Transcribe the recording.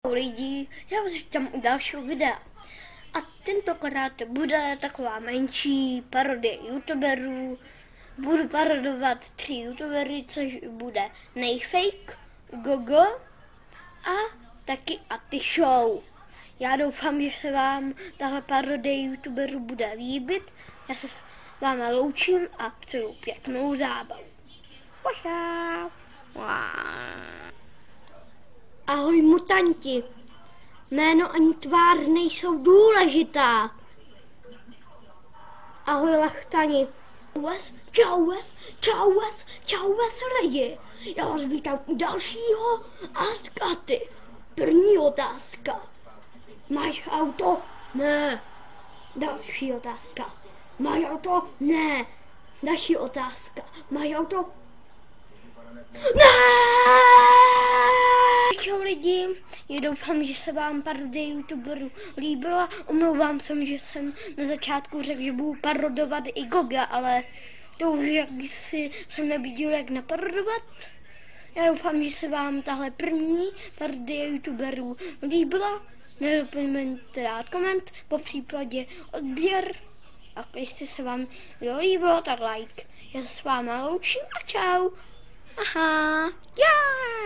Lidi, já vás vítám u dalšího videa. A tentokrát bude taková menší parodie youtuberů. Budu parodovat 3 youtubery, což bude Nejfake, Gogo a taky Aty Show. Já doufám, že se vám tahle parodie youtuberů bude líbit. Já se s vámi loučím a přeju pěknou zábavu. Ahoj mutanti, jméno ani tvář nejsou důležitá. Ahoj lachtani. Čau vás lidi. Já vás vítám u dalšího Ask Aty. První otázka. Máš auto? Ne. Další otázka. Máš auto? Ne. Další otázka. Máš auto? Ne! Čau lidi, já doufám, že se vám parodie youtuberů líbila. Omlouvám se, že jsem na začátku řekl, že budu parodovat i Goga, ale to už jsem neviděl, jak naparodovat. Já doufám, že se vám tahle první parodie youtuberů líbila. Nezapomeňte dát koment, po případě odběr. A jestli se vám líbilo, tak like. Já se s váma loučím a čau. Aha, já.